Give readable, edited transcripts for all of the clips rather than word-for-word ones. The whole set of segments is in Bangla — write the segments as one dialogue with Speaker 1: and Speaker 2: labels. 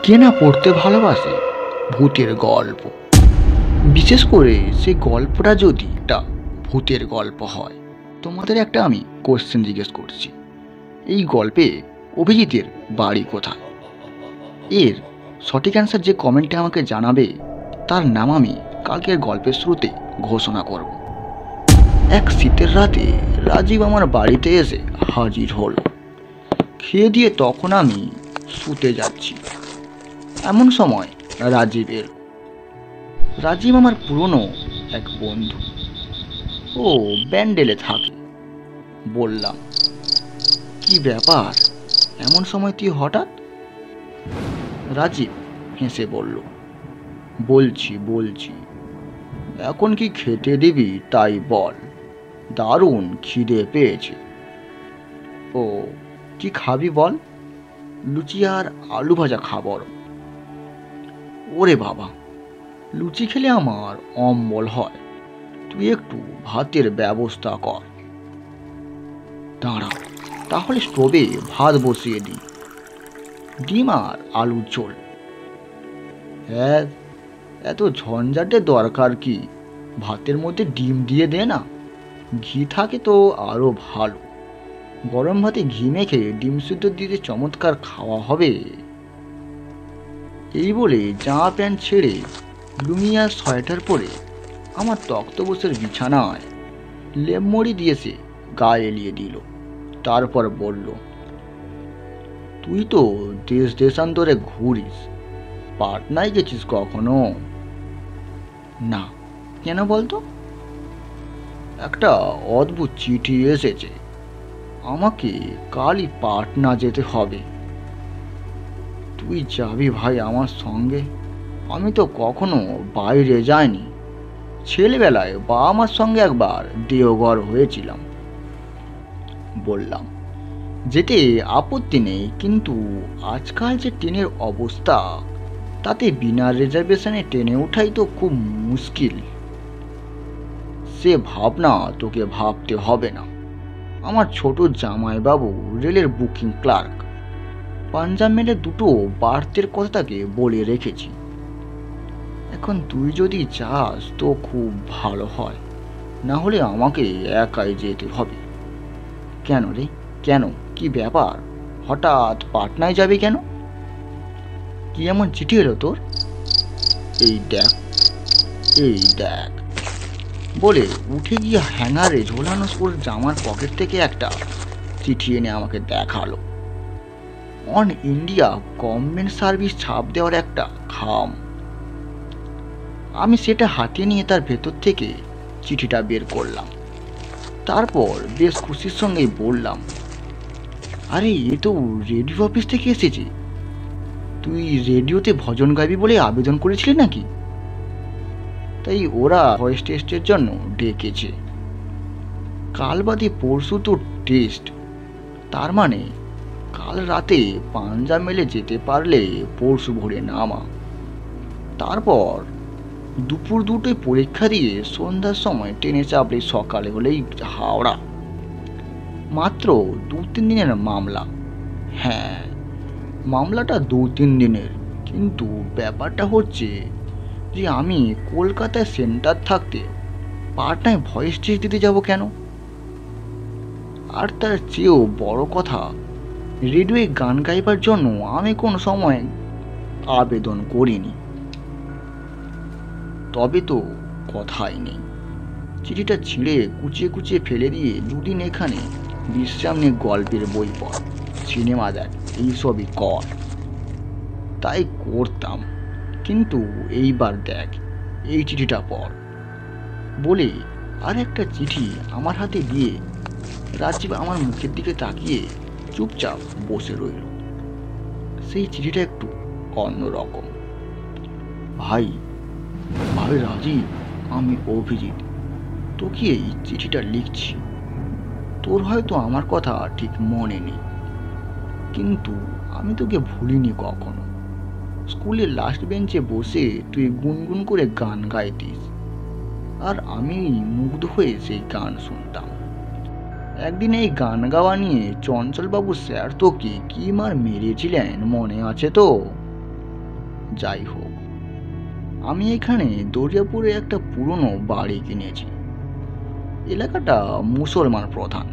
Speaker 1: কে না পড়তে ভালোবাসে ভূতের গল্প, বিশেষ করে সেই গল্পটা যদি একটা ভূতের গল্প হয়। তোমাদের একটা আমি কোশ্চেন জিজ্ঞেস করছি, এই গল্পে অভিজিতের বাড়ি কোথায়? এর সঠিক অ্যান্সার যে কমেন্টে আমাকে জানাবে তার নাম আমি কালকের গল্পের শুরুতে ঘোষণা করব। এক শীতের রাতে রাজীব আমার বাড়িতে এসে হাজির হলো। খেয়ে দিয়ে তখন আমি শুতে যাচ্ছি, এমন সময় রাজীব এলো। রাজীব আমার পুরনো এক বন্ধু, ও ব্যান্ডেলে থাকে। বললাম, কি ব্যাপার, এমন সময় তুই হঠাৎ? রাজীব হেসে বলল, বলছি এখন কি খেতে দিবি তাই বল, দারুণ খিদে পেয়েছে। ও, কি খাবি বল? লুচি আর আলু ভাজা খাবার। ওরে বাবা, লুচি খেলে আমার অম্বল হয়, তুই একটু ভাতের ব্যবস্থা কর। দাঁড়া, তাহলে স্টোভে ভাত বসিয়ে দিই, ডিম আর আলু ঝোল। হ্যাঁ, এত ঝঞ্ঝাটের দরকার কি, ভাতের মধ্যে ডিম দিয়ে দে না, ঘি থাকে তো আরো ভালো। গরম ভাতে ঘি মেখে ডিম সিদ্ধ দিয়ে চমৎকার খাওয়া হবে। এই বলে জামা প্যান্ট ছেড়ে লুঙ্গি আর সোয়েটার পরে আমার তক্তপোষের বিছানায় লেমমড়ি দিয়েছে গায়ে এলিয়ে দিল। তারপর বলল, তুই তো দেশ দেশান্তরে ঘুরিস, পাটনায় গেছিস কখনো? না, কেন বলতো? একটা অদ্ভুত চিঠি এসেছে, আমাকে কালই পাটনা যেতে হবে। তুই যাবি ভাই আমার সঙ্গে? আমি তো কখনো বাইরে যাইনি, ছেলেবেলায় বাবা মার সঙ্গে একবার দেওঘর হয়েছিলাম। বললাম, যেতে আপত্তি নেই, কিন্তু আজকাল যে ট্রেনের অবস্থা, তাতে বিনা রিজার্ভেশনে ট্রেনে ওঠাই তো খুব মুশকিল। সে ভাবনা তোকে ভাবতে হবে না, আমার ছোট জামাইবাবু রেলের বুকিং ক্লার্ক, পাঞ্জাব মেলে দুটো বার্থের কথা তাকে বলে রেখেছি। এখন তুই যদি যাস তো খুব ভালো হয়, না হলে আমাকে একাই যেতে হবে। কেন রে, কেন, কি ব্যাপার, হঠাৎ পাটনায় যাবি কেন? কি এমন চিঠি এলো তোর? এই দেখ, এই দেখ বলে উঠে গিয়ে হ্যাঙ্গারে ঝোলানো ওর জামার পকেট থেকে একটা চিঠি এনে আমাকে দেখালো। অন ইন্ডিয়া গভর্নমেন্ট সার্ভিস ছাপ দেওয়ার একটা খাম। আমি সেটা হাতে নিয়ে তার ভেতর থেকে চিঠিটা বের করলাম। তারপর বেশ খুশির সঙ্গেই বললাম, আরে এ তো রেডিও অফিস থেকে এসেছে, তুই রেডিওতে ভজন গাইবি বলে আবেদন করেছিলি নাকি? তাই ওরা ভয়েস টেস্টের জন্য ডেকেছে। কাল বাদে পরশু তো টেস্ট, তার মানে কাল রাতে পাঞ্জাব মেলে যেতে পারলে পরশু ভোরে নামা, তারপর দুপুর দুটোয় পরীক্ষা দিয়ে সন্ধ্যার সময় ট্রেনে চাপলে সকালে হলেই হাওড়া। মাত্র 2-3 দিনের মামলা। হ্যাঁ, মামলাটা 2-3 দিনের, কিন্তু ব্যাপারটা হচ্ছে যে আমি কলকাতায় সেন্টার থাকতে পাটনায় ভয়েস টেস্ট দিতে যাব কেন? আর তার চেয়েও বড় কথা, রেডিওয়ে গান গাইবার জন্য আমি কোনো সময় আবেদন করিনি। তবে তো কথাই নেই, চিঠিটা ছিঁড়ে কুচিয়ে কুচিয়ে ফেলে দিয়ে দুদিন এখানে বিশ্রাম নিয়ে গল্পের বই পড়, সিনেমা দেখ, এইসবই কর। তাই করতাম, কিন্তু এইবার দেখ, এই চিঠিটা পড় বলে আর একটা চিঠি আমার হাতে দিয়ে রাজীব আমার মুখের দিকে তাকিয়ে চুপচাপ বসে রইল। সেই চিঠিটা একটু অন্যরকম। ভাই ভাই রাজীব, আমি অভিজিৎ, তোকে এই চিঠিটা লিখছি। তোর হয়তো আমার কথা ঠিক মনে নেই, কিন্তু আমি তোকে ভুলিনি কখনো। স্কুলের লাস্ট বেঞ্চে বসে তুই গুনগুন করে গান গাইতিস, আর আমি মুগ্ধ হয়ে সেই গান শুনতাম। একদিন এই গান গাওয়া নিয়ে চঞ্চলবাবু স্যার তোকে কি মার মেরেছিলেন মনে আছে তো? যাই হোক, আমি এখানে দরিয়াপুরে একটা পুরনো বাড়ি কিনেছি। এলাকাটা মুসলমান প্রধান,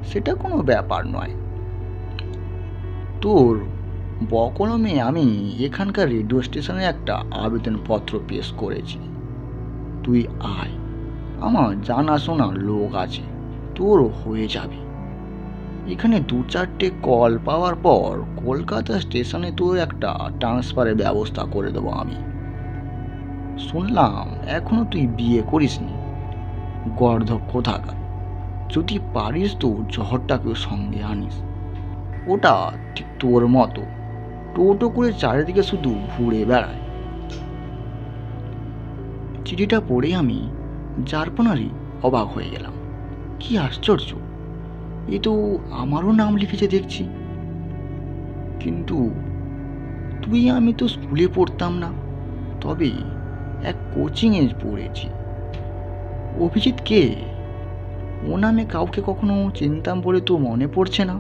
Speaker 1: সেটা কোনো ব্যাপার নয়। তোর বকলমে আমি এখানকার রেডিও স্টেশনে একটা আবেদনপত্র পেশ করেছি। তুই আয়, আমার জানাশোনা লোক আছে, তোর হয়ে যাবে। এখানে 2-4টে কল পাওয়ার পর কলকাতা স্টেশনে তোর একটা ট্রান্সফারের ব্যবস্থা করে দেবো আমি। শুনলাম এখনো তুই বিয়ে করিসনি, গর্ধব কোথাকার। যদি পারিস তো জহরটাকেও সঙ্গে আনিস। ওটা ঠিক তোর মতো টোটো করে চারিদিকে শুধু ঘুরে বেড়ায়। চিঠিটা পড়ে আমি যারপনারই অবাক হয়ে গেলাম। কি আশ্চর্য, এ তো আমারও নাম লিখেছে দেখছি। কিন্তু তুই আমি তো স্কুলে পড়তাম না, তবে এক কোচিংয়ে পড়েছি। অভিজিৎ কে? ও নামে কাউকে কখনো চিনতাম বলে তো মনে পড়ছে না।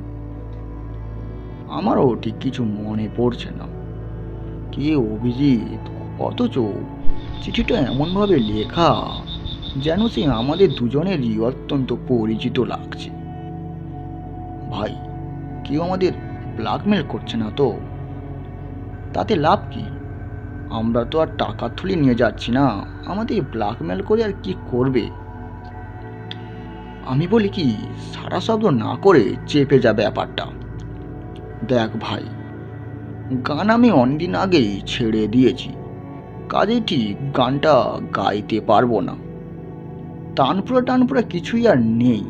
Speaker 1: আমারও ঠিক কিছু মনে পড়ছে না কে অভিজিৎ, অথচ চিঠিটা এমনভাবে লেখা যেন সে আমাদের দুজনেরই অত্যন্ত পরিচিত লাগছে। ভাই, কেউ আমাদের ব্ল্যাকমেল করছে না তো? তাতে লাভ কি? আমরা তো আর টাকা তুলে নিয়ে যাচ্ছি না, আমাদের ব্ল্যাকমেল করে আর কি করবে? আমি বলি কি, সারা শব্দ না করে চেপে যা ব্যাপারটা। দেখ ভাই, গান আমি অনেকদিন আগেই ছেড়ে দিয়েছি, কাজে ঠিক গানটা গাইতে পারবো না। টানপুরা কিছুই আর নেই।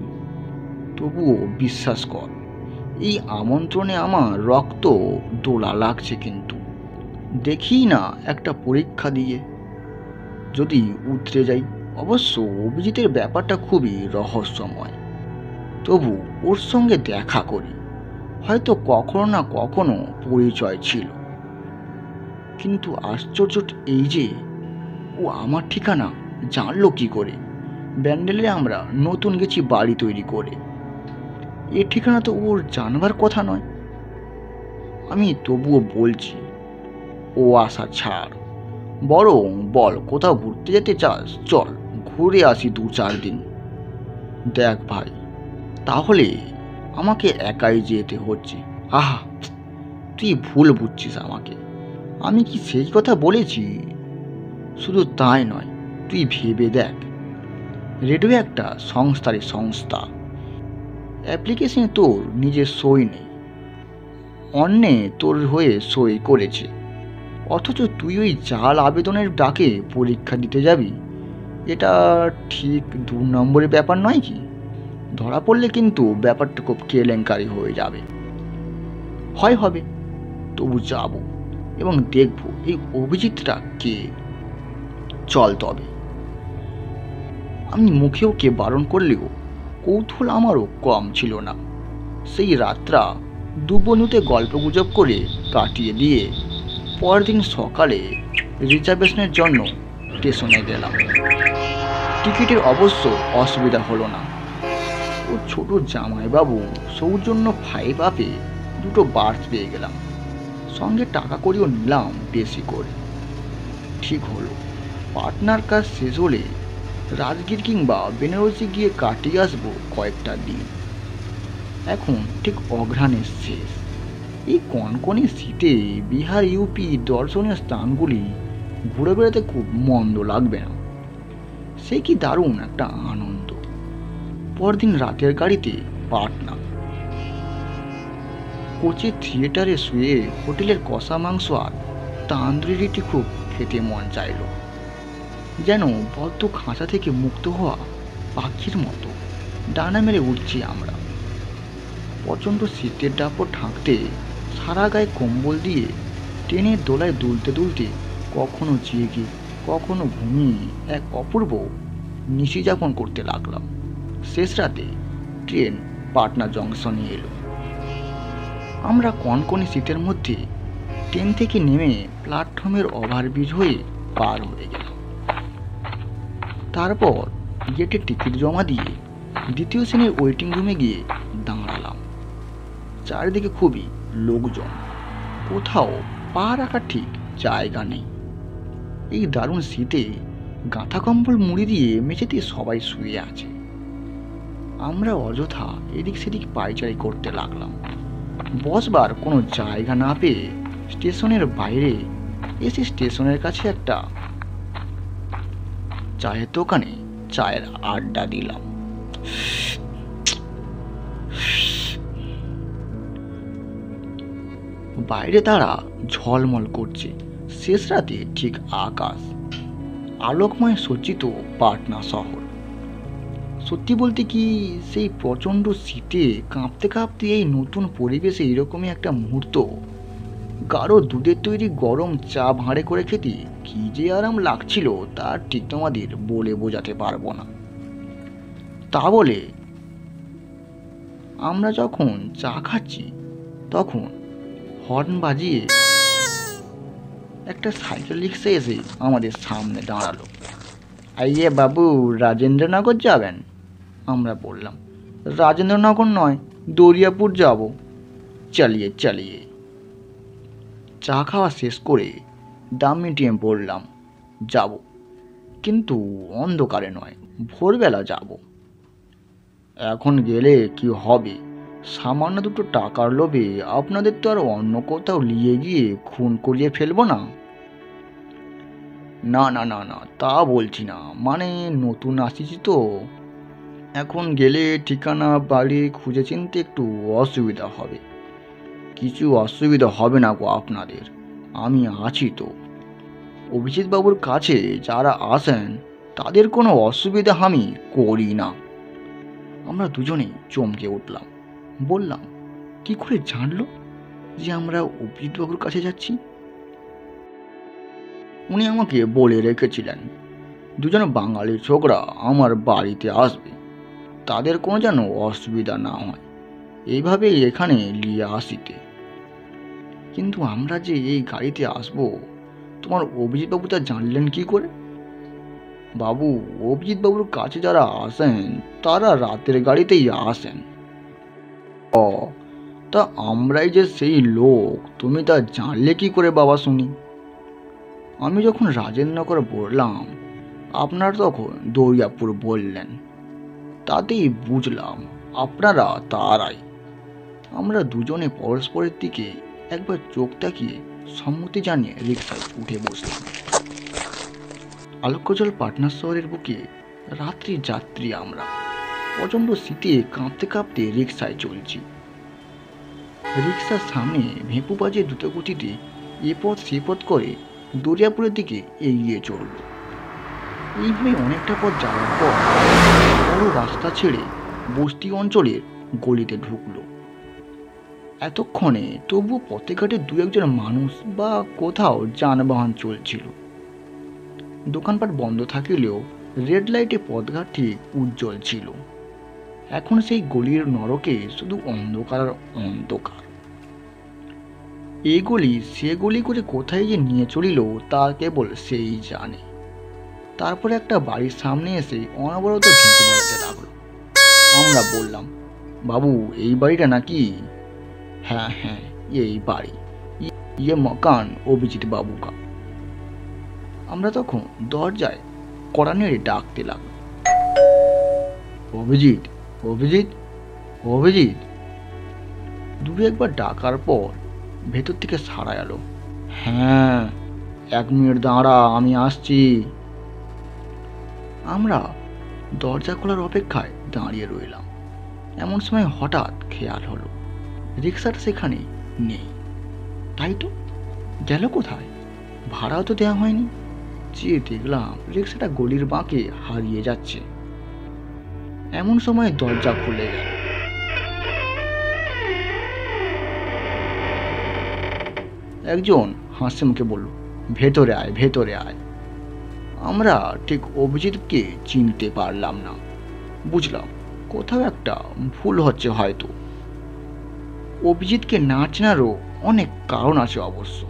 Speaker 1: তবুও বিশ্বাস কর, এই আমন্ত্রণে আমার রক্ত দোলা লাগছে। কিন্তু দেখি না একটা পরীক্ষা দিয়ে যদি উতরে যাই। অবশ্য অভিজিতের ব্যাপারটা খুবই রহস্যময়, তবু ওর সঙ্গে দেখা করি, হয়তো কখনো না কখনো পরিচয় ছিল। কিন্তু আশ্চর্য এই যে ও আমার ঠিকানা জানলো কি করে? ব্যান্ডেলে আমরা নতুন গেছি বাড়ি তৈরি করে, এ ঠিকানা তো ওর জানবার কথা নয়। আমি তবুও বলছি, ও আশা ছাড়, বরং বল কোথাও ঘুরতে যেতে চাস? চল ঘুরে আসি 2-4 দিন। দেখ ভাই, তাহলে আমাকে একাই যেতে হচ্ছে। আহা, তুই ভুল বুঝছিস আমাকে। আমি কি সেই কথা বলেছি? শুধু তাই নয়, তুই ভেবে দেখ, রেডিও একটা সংস্থারই সংস্থা। অ্যাপ্লিকেশনে তোর নিজের সই নেই, অন্যে তোর হয়ে সই করেছে, অথচ তুই ওই জাল আবেদনের ডাকে পরীক্ষা দিতে যাবি। এটা ঠিক 2 নম্বরের ব্যাপার নয় কি? ধরা পড়লে কিন্তু ব্যাপারটা খুব কেলেঙ্কারি হয়ে যাবে। হয় হবে, তবু যাব এবং দেখব এই অভিজিৎটা কে। চল তবে। আমি মুখে ওকে বারণ করলেও কৌতূহল আমারও কম ছিল না। সেই রাতটা দুবনুতে গল্পগুজব করে কাটিয়ে দিয়ে পরদিন সকালে রিজার্ভেশনের জন্য স্টেশনে গেলাম। টিকিটের অবশ্য অসুবিধা হলো না। ও ছোট জামাইবাবু সৌজন্য 5 আপে 2টো বার্থ পেয়ে গেলাম, সঙ্গে টাকা করিও নিলাম বেশি করে। ঠিক হলো, পাটনার কাজ শেষ হলে রাজগীর কিংবা বেনারসি গিয়ে কাটিয়ে আসবো কয়েকটা দিন। এখন ঠিক অঘ্রাণের শেষ, এই কনকনে শীতে বিহার ইউপি দর্শনীয় স্থানগুলি ঘুরে বেড়াতে খুব মন্দ লাগবে না। সে কি দারুণ একটা আনন্দ। পরদিন রাতের গাড়িতে পাটনা। কোচে থিয়েটারে শুয়ে হোটেলের কষা মাংস আর তান্দুরি রুটি খুব খেতে মন চাইল। যেন বদ্ধ খাঁচা থেকে মুক্ত হওয়া পাখির মতো ডানা মেরে উঠছি আমরা। প্রচণ্ড শীতের দাপট ঢাকতে সারা গায়ে কম্বল দিয়ে ট্রেনের দোলায় দুলতে দুলতে কখনো জেগে কখনো ঘুমিয়ে এক অপূর্ব নিশিযাপন করতে লাগলাম। শেষ রাতে ট্রেন পাটনা জংশনে এলো। আমরা কনকনে শীতের মধ্যে ট্রেন থেকে নেমে প্ল্যাটফর্মের ওভারব্রিজ হয়ে পার হয়ে গেলাম। তারপর গেটে টিকিট জমা দিয়ে দ্বিতীয় শ্রেণীর ওয়েটিং রুমে গিয়ে দাঁড়ালাম। চারিদিকে খুবই লোকজন, কোথাও পা রাখা ঠিক জায়গা নেই। এই দারুণ শীতে গাঁথা কম্বল মুড়ি দিয়ে মেঝেতে সবাই শুয়ে আছে। আমরা অযথা এদিক সেদিক পায়চারি করতে লাগলাম। বসবার কোনো জায়গা না পেয়ে স্টেশনের বাইরে এসে স্টেশনের কাছে একটা চায়ের দোকানে চায়ের আড্ডা দিলাম। বাইরে তারা ঝলমল করছে। শেষ রাতে ঠিক আকাশ, আলোকময় সজ্জিত পাটনা শহর। সত্যি বলতে কি, সেই প্রচণ্ড শীতে কাঁপতে কাঁপতে এই নতুন পরিবেশে এরকমই একটা মুহূর্ত গাঢ় দুধের তৈরি গরম চা ভাঁড়ে করে খেতে কি যে আরাম লাগছিল তা ঠিক তোমাদের বলে বোঝাতে পারবো না। তা বলে আমরা যখন চা খাচ্ছি তখন হর্ন বাজিয়ে একটা সাইকেল রিক্সা এসে আমাদের সামনে দাঁড়ালো। আইয়ে বাবু, রাজেন্দ্রনগর যাবেন? আমরা বললাম, রাজেন্দ্রনগর নয়, দরিয়াপুর যাব। চালিয়ে চালিয়ে চা খাওয়া শেষ করে দাম মিটিয়ে বললাম, যাব, কিন্তু অন্ধকারে নয়, ভোরবেলা যাব। এখন গেলে কি হবে? সামান্য দুটো টাকার লোভে আপনাদের তো আর অন্য কোথাও নিয়ে গিয়ে খুন করিয়ে ফেলবো না। না না না না, তা বলছি না, মানে নতুন আসিছি তো, এখন গেলে ঠিকানা বাড়ি খুঁজে চিনতে একটু অসুবিধা হবে। কিছু অসুবিধা হবে না গো আপনাদের, আমি আছি তো। অভিজিৎ বাবুর কাছে যারা আসেন তাদের কোনো অসুবিধা আমি করি না। আমরা দুজনেই চমকে উঠলাম। বললাম, কি করে জানলো যে আমরা অভিজিৎ বাবুর কাছে যাচ্ছি? উনি আমাকে বলে রেখেছিলেন, দুজন বাঙালি ছোকরা আমার বাড়িতে আসবে, তাদের কোনো যেন অসুবিধা না হয়, এইভাবেই এখানে নিয়ে আসিতে। কিন্তু আমরা যে এই গাড়িতে আসবো, তোমার অভিজিৎ বাবু তা জানলেন কি করে? বাবু, অভিজিৎ বাবুর কাছে যারা আসেন তারা রাতের গাড়িতেই আসেন। ও, তা আমরাই যে সেই লোক তুমি তা জানলে কি করে বাবা শুনি? আমি যখন রাজেন্দ্রনগর বললাম, আপনারা তখন দরিয়াপুর বললেন, তাতেই বুঝলাম আপনারা তারাই। আমরা দুজনে পরস্পরের দিকে একবার চোখ তাকিয়ে সম্মতি জানিয়ে রিক্সায় উঠে বসলাম। আলোকজল পাটনা শহরের বুকে রাত্রি যাত্রী আমরা। প্রচণ্ড শীতে কাঁপতে কাঁপতে রিক্সায় চলছি। রিক্সার সামনে ভেঁপু বাজে দ্রুত গতিতে এপথ সেপথ করে দরিয়াপুরের দিকে এগিয়ে চলল। এইভাবে অনেকটা পথ যাওয়ার পর বড় রাস্তা ছেড়ে বস্তি অঞ্চলের গলিতে ঢুকলো। এতক্ষণে তবুও পথে ঘাটে দু একজন মানুষ বা কোথাও যানবাহন চলছিল। দোকানপাট বন্ধ থাকিলেও রেড লাইটে পথঘাট ঠিক উজ্জ্বল ছিল। এখন সেই গলির নরকে শুধু অন্ধকার আর অন্ধকার। এই গলি সে গলি করে কোথায় যে নিয়ে চলিল তা কেবল সেই জানে। তারপরে একটা বাড়ির সামনে এসে অনবরত ভেঁপু বাজাতে লাগলো। আমরা বললাম, বাবু, এই বাড়িটা নাকি? হ্যাঁ হ্যাঁ, এই বাড়ি, ইয়ে মকান অভিজিৎ বাবু কা। আমরা তখন দরজায় কড়া নেড়ে ডাকতে লাগলো, অভিজিৎ, অভিজিৎ, অভিজিৎ। দু একবার ডাকার পর ভেতর থেকে সাড়া এলো, হ্যাঁ, 1 মিনিট দাঁড়া, আমি আসছি। আমরা দরজা খোলার অপেক্ষায় দাঁড়িয়ে রইলাম। এমন সময় হঠাৎ খেয়াল হলো রিক্সাটা সেখানে নেই। তাই তো, গেল কোথায়? ভাড়াও তো দেওয়া হয়নি। চেয়ে দেখলাম রিক্সাটা গলির বাঁকে হারিয়ে যাচ্ছে। এমন সময় দরজা খুলে গেল। একজন হাসি মুখে বলল, ভেতরে আয়, ভেতরে আয়। আমরা ঠিক অভিজিৎকে চিনতে পারলাম না। বুঝলাম কোথাও একটা ভুল হচ্ছে হয়তো। অভিজিৎকে না চেনারও অনেক কারণ আছে অবশ্য।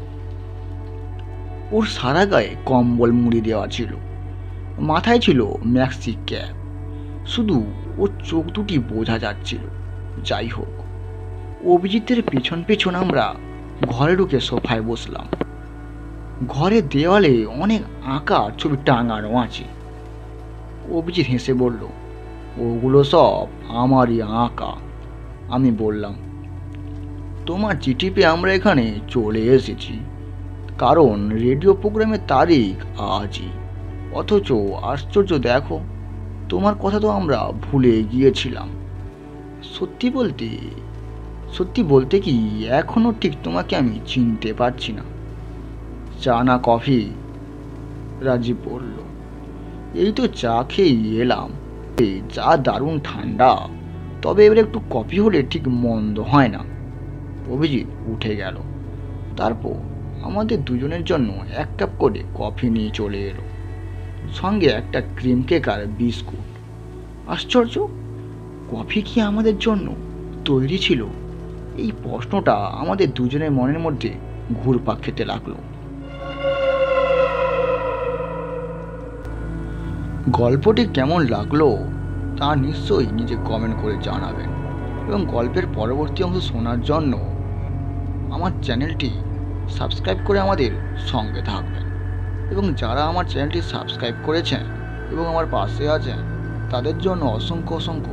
Speaker 1: ওর সারা গায়ে কম্বল মুড়ি দেওয়া ছিল, মাথায় ছিল ম্যাক্সি ক্যাপ, শুধু ওর চোখ দুটি বোঝা যাচ্ছিল। যাই হোক, অভিজিতের পেছন পেছন আমরা ঘরে ঢুকে সোফায় বসলাম। ঘরের দেওয়ালে অনেক আঁকা ছবি টাঙানো আছে। অভিজিৎ হেসে বলল, ওগুলো সব আমারই আঁকা। আমি বললাম, তোমার চিঠি পেয়ে আমরা এখানে চলে এসেছি, কারণ রেডিও প্রোগ্রামের তারিখ আজই। অথচ আশ্চর্য দেখো, তোমার কথা তো আমরা ভুলে গিয়েছিলাম। সত্যি বলতে সত্যি বলতে কি, এখনো ঠিক তোমাকে আমি চিনতে পারছি না। চা না কফি? রাজীব বলল, এই তো চা খেয়েই এলাম। চা দারুণ ঠান্ডা, তবে এবার একটু কফি হলে ঠিক মন্দ হয় না। অভিজিৎ উঠে গেল। তারপর আমাদের দুজনের জন্য 1 কাপ করে কফি নিয়ে চলে এলো, সঙ্গে একটা ক্রিম কেক আর বিস্কুট। আশ্চর্য, কফি কি আমাদের জন্য তৈরি ছিল? এই প্রশ্নটা আমাদের দুজনের মনের মধ্যে ঘুরপাক খেতে লাগলো। গল্পটি কেমন লাগলো তা নিশ্চয়ই নিজে কমেন্ট করে জানাবেন, এবং গল্পের পরবর্তী অংশ শোনার জন্য আমার চ্যানেলটি সাবস্ক্রাইব করে আমাদের সঙ্গে থাকবেন। এবং যারা আমার চ্যানেলটি সাবস্ক্রাইব করেছেন এবং আমার পাশে আছেন, তাদের জন্য অসংখ্য অসংখ্য